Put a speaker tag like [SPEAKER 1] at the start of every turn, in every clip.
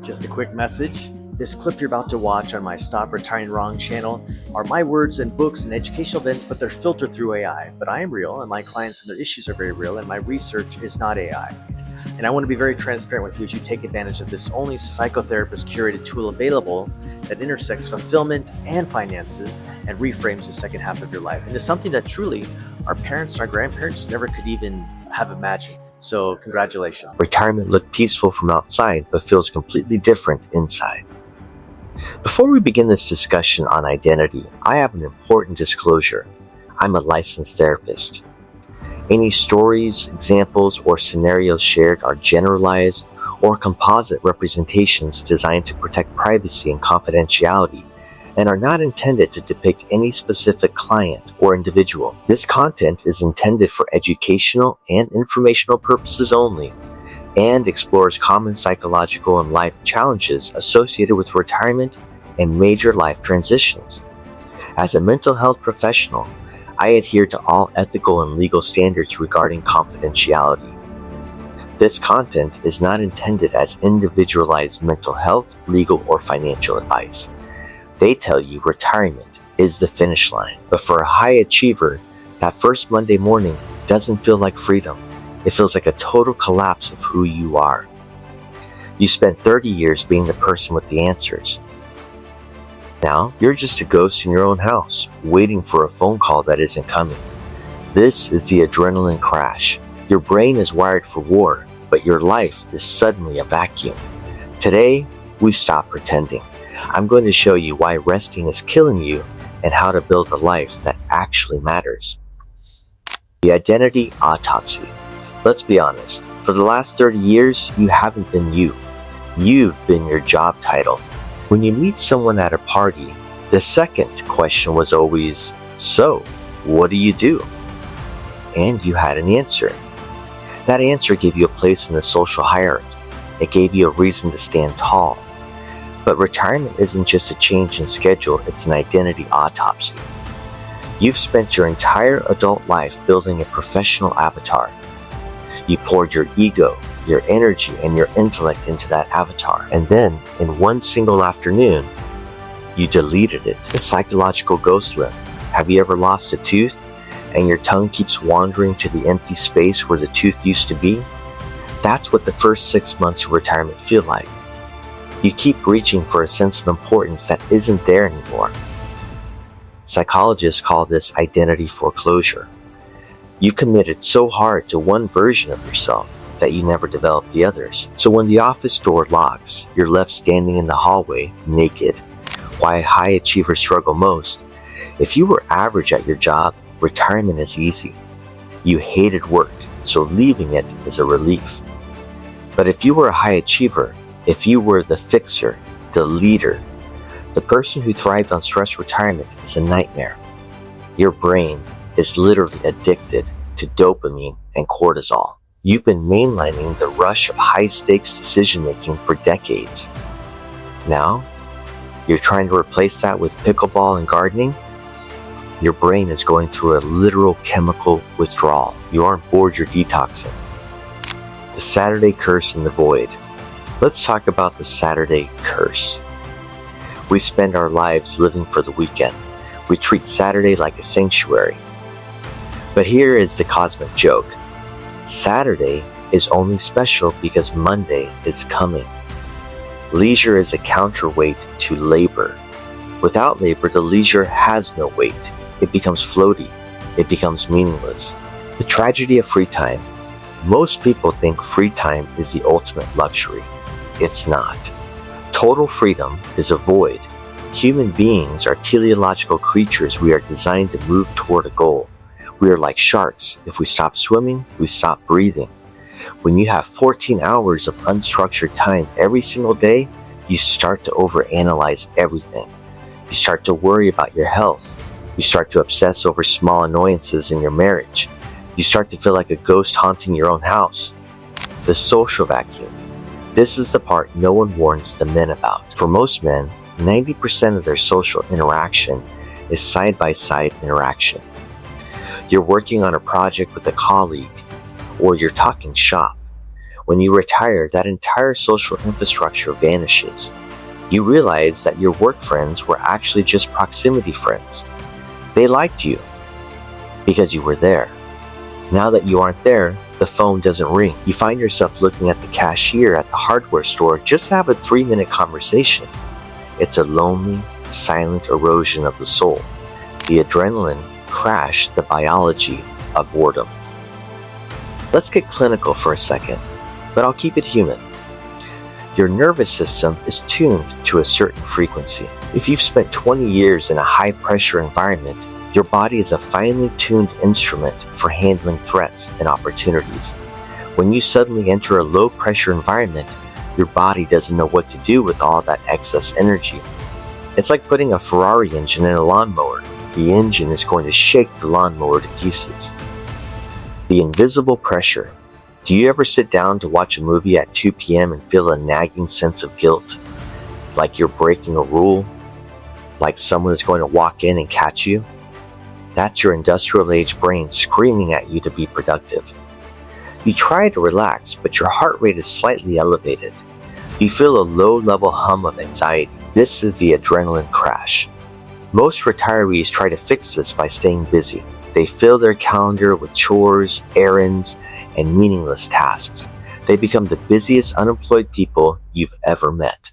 [SPEAKER 1] Just a quick message. This clip you're about to watch on my Stop Retiring Wrong channel are my words and books and educational events, but they're filtered through AI. But I am real, and my clients and their issues are very real, and my research is not AI. And I want to be very transparent with you as you take advantage of this only psychotherapist curated tool available that intersects fulfillment and finances and reframes the second half of your life into something that truly our parents and our grandparents never could even have imagined. So congratulations.
[SPEAKER 2] Retirement looked peaceful from outside, but feels completely different inside. Before we begin this discussion on identity, I have an important disclosure. I'm a licensed therapist. Any stories, examples, or scenarios shared are generalized or composite representations designed to protect privacy and confidentiality and are not intended to depict any specific client or individual. This content is intended for educational and informational purposes only and explores common psychological and life challenges associated with retirement and major life transitions. As a mental health professional, I adhere to all ethical and legal standards regarding confidentiality. This content is not intended as individualized mental health, legal, or financial advice. They tell you retirement is the finish line, but for a high achiever, that first Monday morning doesn't feel like freedom. It feels like a total collapse of who you are. You spent 30 years being the person with the answers. Now, you're just a ghost in your own house, waiting for a phone call that isn't coming. This is the adrenaline crash. Your brain is wired for war, but your life is suddenly a vacuum. Today, we stop pretending. I'm going to show you why resting is killing you and how to build a life that actually matters. The identity autopsy. Let's be honest, for the last 30 years, you haven't been you. You've been your job title. When you meet someone at a party, the second question was always, "So, what do you do?" And you had an answer. That answer gave you a place in the social hierarchy. It gave you a reason to stand tall. But retirement isn't just a change in schedule, it's an identity autopsy. You've spent your entire adult life building a professional avatar. You poured your ego, your energy, and your intellect into that avatar. And then, in one single afternoon, you deleted it. The psychological ghost limp. Have you ever lost a tooth and your tongue keeps wandering to the empty space where the tooth used to be? That's what the first 6 months of retirement feel like. You keep reaching for a sense of importance that isn't there anymore. Psychologists call this identity foreclosure. You committed so hard to one version of yourself that you never developed the others. So when the office door locks, you're left standing in the hallway, naked. Why high achievers struggle most? If you were average at your job, retirement is easy. You hated work, so leaving it is a relief. But if you were a high achiever, if you were the fixer, the leader, the person who thrived on stress retirement is a nightmare. Your brain is literally addicted to dopamine and cortisol. You've been mainlining the rush of high-stakes decision-making for decades. Now, you're trying to replace that with pickleball and gardening? Your brain is going through a literal chemical withdrawal. You aren't bored, you're detoxing. The Saturday curse and the void. Let's talk about the Saturday curse. We spend our lives living for the weekend. We treat Saturday like a sanctuary. But here is the cosmic joke. Saturday is only special because Monday is coming. Leisure is a counterweight to labor. Without labor, the leisure has no weight. It becomes floaty. It becomes meaningless. The tragedy of free time. Most people think free time is the ultimate luxury. It's not. Total freedom is a void. Human beings are teleological creatures. We are designed to move toward a goal. We are like sharks. If we stop swimming, we stop breathing. When you have 14 hours of unstructured time every single day, you start to overanalyze everything. You start to worry about your health. You start to obsess over small annoyances in your marriage. You start to feel like a ghost haunting your own house. The social vacuum. This is the part no one warns the men about. For most men, 90% of their social interaction is side-by-side interaction. You're working on a project with a colleague, or you're talking shop. When you retire, that entire social infrastructure vanishes. You realize that your work friends were actually just proximity friends. They liked you because you were there. Now that you aren't there, the phone doesn't ring. You find yourself looking at the cashier at the hardware store just to have a 3-minute conversation. It's a lonely, silent erosion of the soul. The adrenaline crashed the biology of boredom. Let's get clinical for a second, but I'll keep it human. Your nervous system is tuned to a certain frequency. If you've spent 20 years in a high-pressure environment, your body is a finely tuned instrument for handling threats and opportunities. When you suddenly enter a low-pressure environment, your body doesn't know what to do with all that excess energy. It's like putting a Ferrari engine in a lawnmower. The engine is going to shake the lawnmower to pieces. The invisible pressure. Do you ever sit down to watch a movie at 2 p.m. and feel a nagging sense of guilt? Like you're breaking a rule? Like someone is going to walk in and catch you? That's your industrial age brain screaming at you to be productive. You try to relax, but your heart rate is slightly elevated. You feel a low-level hum of anxiety. This is the adrenaline crash. Most retirees try to fix this by staying busy. They fill their calendar with chores, errands, and meaningless tasks. They become the busiest unemployed people you've ever met.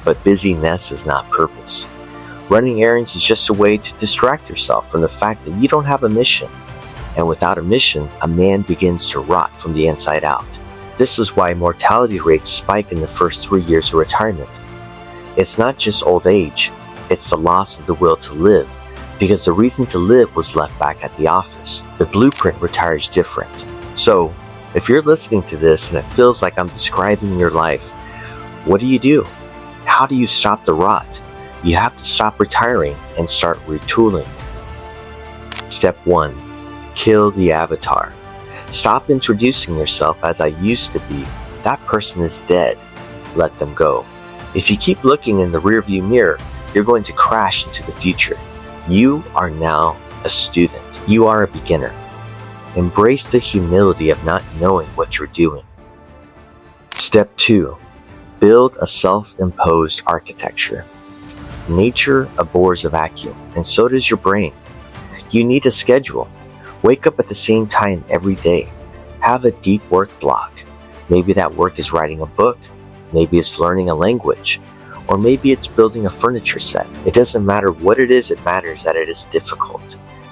[SPEAKER 2] But busyness is not purpose. Running errands is just a way to distract yourself from the fact that you don't have a mission. And without a mission, a man begins to rot from the inside out. This is why mortality rates spike in the first 3 years of retirement. It's not just old age, it's the loss of the will to live, because the reason to live was left back at the office. The blueprint retires different. So, if you're listening to this and it feels like I'm describing your life, what do? How do you stop the rot? You have to stop retiring and start retooling. Step 1. Kill the avatar. Stop introducing yourself as I used to be. That person is dead. Let them go. If you keep looking in the rearview mirror, you're going to crash into the future. You are now a student. You are a beginner. Embrace the humility of not knowing what you're doing. Step 2. Build a self-imposed architecture. Nature abhors a vacuum, and so does your brain. You need a schedule. Wake up at the same time every day. Have a deep work block. Maybe that work is writing a book. Maybe it's learning a language. Or maybe it's building a furniture set. It doesn't matter what it is, it matters that it is difficult.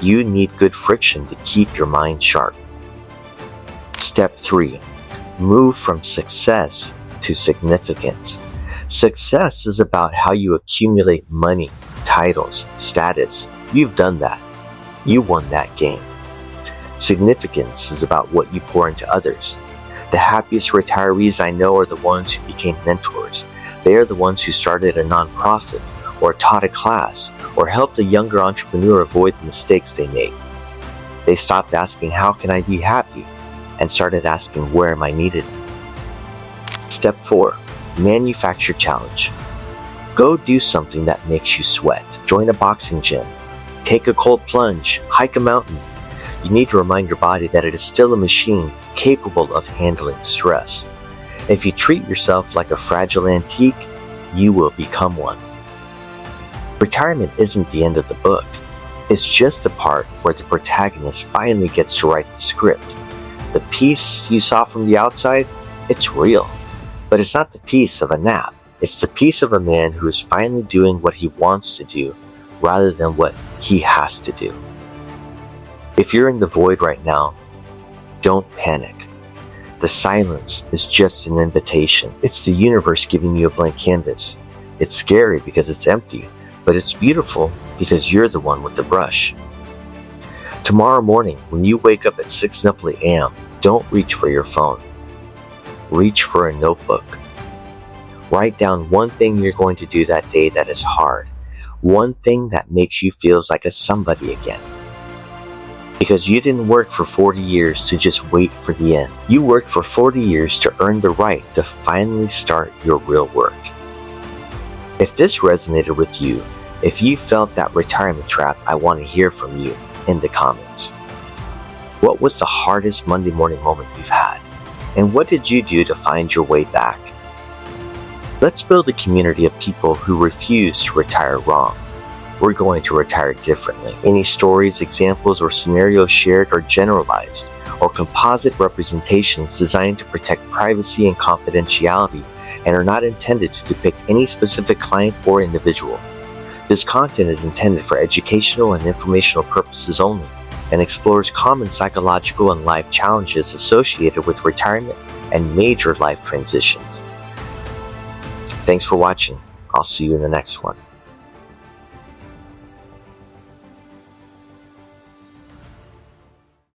[SPEAKER 2] You need good friction to keep your mind sharp. Step 3. Move from success to significance. Success is about how you accumulate money, titles, status. You've done that. You won that game. Significance is about what you pour into others. The happiest retirees I know are the ones who became mentors. They are the ones who started a nonprofit, or taught a class, or helped a younger entrepreneur avoid the mistakes they made. They stopped asking, how can I be happy? And started asking, where am I needed? Step 4. Manufacture challenge. Go do something that makes you sweat. Join a boxing gym. Take a cold plunge. Hike a mountain. You need to remind your body that it is still a machine capable of handling stress. If you treat yourself like a fragile antique, you will become one. Retirement isn't the end of the book. It's just the part where the protagonist finally gets to write the script. The piece you saw from the outside, it's real. But it's not the piece of a nap. It's the piece of a man who is finally doing what he wants to do rather than what he has to do. If you're in the void right now, don't panic. The silence is just an invitation. It's the universe giving you a blank canvas. It's scary because it's empty, but it's beautiful because you're the one with the brush. Tomorrow morning, when you wake up at 6 a.m., don't reach for your phone. Reach for a notebook. Write down one thing you're going to do that day that is hard. One thing that makes you feel like a somebody again. Because you didn't work for 40 years to just wait for the end. You worked for 40 years to earn the right to finally start your real work. If this resonated with you, if you felt that retirement trap, I want to hear from you in the comments. What was the hardest Monday morning moment you've had? And what did you do to find your way back? Let's build a community of people who refuse to retire wrong. We're going to retire differently. Any stories, examples, or scenarios shared are generalized or composite representations designed to protect privacy and confidentiality and are not intended to depict any specific client or individual. This content is intended for educational and informational purposes only and explores common psychological and life challenges associated with retirement and major life transitions. Thanks for watching. I'll see you in the next one.